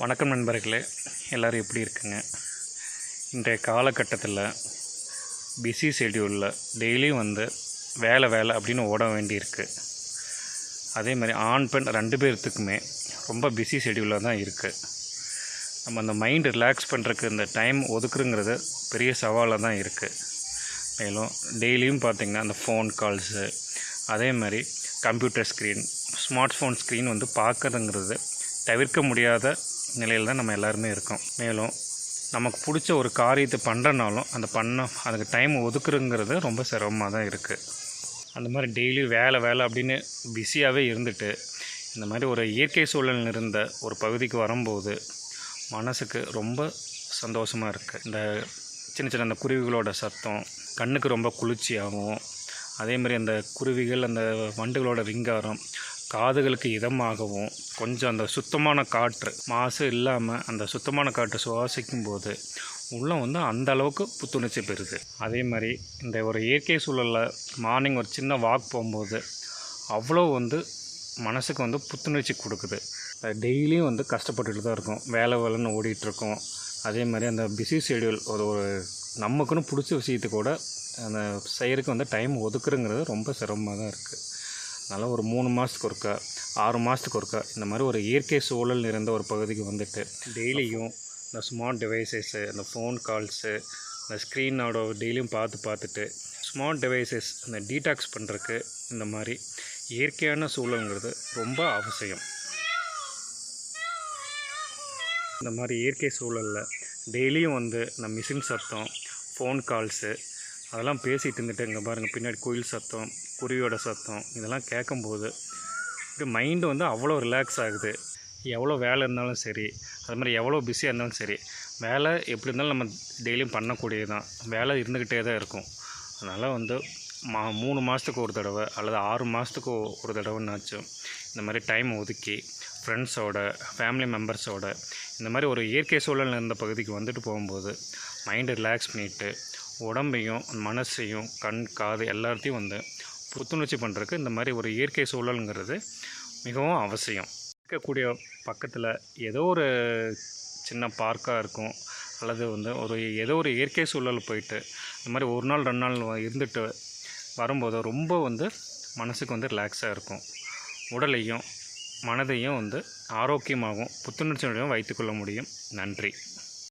வணக்கம் நண்பர்களே, எல்லோரும் எப்படி இருக்குங்க? இன்றைய காலகட்டத்தில் பிஸி ஷெட்யூலில் டெய்லியும் வேலை அப்படின்னு ஓட வேண்டியிருக்கு. அதே மாதிரி ஆண் பெண் 2 பேர்த்துக்குமே ரொம்ப பிஸி ஷெட்யூலில் தான் இருக்குது. நம்ம அந்த மைண்ட் ரிலாக்ஸ் பண்ணுறதுக்கு இந்த டைம் ஒதுக்குறங்கிறது பெரிய சவாலாக தான் இருக்குது. மேலும் டெய்லியும் பார்த்திங்கன்னா அந்த ஃபோன் கால்ஸு, அதே மாதிரி computer screen, smart phone screen பார்க்குறதுங்கிறது தவிர்க்க முடியாத நிலையில் தான் நம்ம எல்லாருமே இருக்கோம். மேலும் நமக்கு பிடிச்ச ஒரு காரியத்தை பண்ணுறனாலும் அதுக்கு டைம் ஒதுக்குறங்கிறது ரொம்ப சிரமமாக தான் இருக்குது. அந்த மாதிரி டெய்லி வேலை அப்படின்னு பிஸியாகவே இருந்துட்டு இந்த மாதிரி ஒரு இயற்கை சூழல் இருந்த ஒரு பகுதிக்கு வரும்போது மனசுக்கு ரொம்ப சந்தோஷமாக இருக்குது. இந்த சின்ன அந்த குருவிகளோட சத்தம் கண்ணுக்கு ரொம்ப குளிர்ச்சியாகவும், அதே மாதிரி அந்த குருவிகள் அந்த வண்டுகளோட ரிங்காரம் காதுகளுக்கு இதமாகவும், கொஞ்சம் அந்த சுத்தமான காற்று மாசு இல்லாமல் அந்த சுத்தமான காற்று சுவாசிக்கும் போது உள்ளே அந்த அளவுக்கு புத்துணர்ச்சி பெறுது. அதே மாதிரி இந்த ஒரு இயற்கை சூழலில் மார்னிங் ஒரு சின்ன வாக் போகும்போது அவ்வளோ மனசுக்கு புத்துணர்ச்சி கொடுக்குது. டெய்லியும் கஷ்டப்பட்டுட்டு தான் இருக்கும், வேலைன்னு ஓடிட்டுருக்கோம். அதே மாதிரி அந்த பிஸி ஷெட்யூல் ஒரு நமக்குன்னு பிடிச்ச விஷயத்தை கூட அந்த செய்கிறதுக்கு டைம் ஒதுக்குறங்கிறது ரொம்ப சிரமமாக தான் இருக்குது. அதனால் ஒரு 3 மாதத்துக்கு ஒருக்கா, 6 மாதத்துக்கு ஒருக்கா இந்த மாதிரி ஒரு இயற்கை சூழல் நிறைந்த ஒரு பகுதிக்கு டெய்லியும் இந்த ஸ்மார்ட் டிவைசஸ்ஸு, அந்த ஃபோன் கால்ஸு, இந்த ஸ்க்ரீனோட டெய்லியும் பார்த்துட்டு ஸ்மார்ட் டிவைசஸ் இந்த டீடாக்ஸ் பண்ணுறதுக்கு இந்த மாதிரி இயற்கையான சூழலுங்கிறது ரொம்ப அவசியம். இந்த மாதிரி இயற்கை சூழலில் டெய்லியும் இந்த மிஷின் சத்தம், ஃபோன் கால்ஸு அதெல்லாம் பேசிகிட்டு இருந்துட்டு இங்கே பாருங்கள் பின்னாடி குயில் சத்தம், குருவியோட சத்தம் இதெல்லாம் கேட்கும்போது மைண்டு அவ்வளோ ரிலாக்ஸ் ஆகுது. எவ்வளோ வேலை இருந்தாலும் சரி, அது மாதிரி எவ்வளோ பிஸியாக இருந்தாலும் சரி, வேலை எப்படி இருந்தாலும் நம்ம டெய்லியும் பண்ணக்கூடியது தான், வேலை இருந்துக்கிட்டே தான் இருக்கும். அதனால் 3 மாதத்துக்கு ஒரு தடவை அல்லது 6 மாதத்துக்கு ஒரு தடவைன்னாச்சும் இந்த மாதிரி டைம் ஒதுக்கி ஃப்ரெண்ட்ஸோட, ஃபேமிலி மெம்பர்ஸோட இந்த மாதிரி ஒரு இயற்கை சூழல் இருந்த பகுதிக்கு போகும்போது மைண்டை ரிலாக்ஸ் பண்ணிவிட்டு உடம்பையும் மனசையும் கண் காது எல்லாத்தையும் புத்துணர்ச்சி பண்ணுறதுக்கு இந்த மாதிரி ஒரு இயற்கை சூழலுங்கிறது மிகவும் அவசியம். இருக்கக்கூடிய பக்கத்தில் ஏதோ ஒரு சின்ன பார்க்காக இருக்கும், அல்லது ஏதோ ஒரு இயற்கை சூழல் போயிட்டு இந்த மாதிரி 1 நாள் 2 நாள் இருந்துட்டு வரும்போது ரொம்ப மனசுக்கு ரிலாக்ஸாக இருக்கும். உடலையும் மனதையும் ஆரோக்கியமாகவும் புத்துணர்ச்சியோடையும் வைத்துக்கொள்ள முடியும். நன்றி.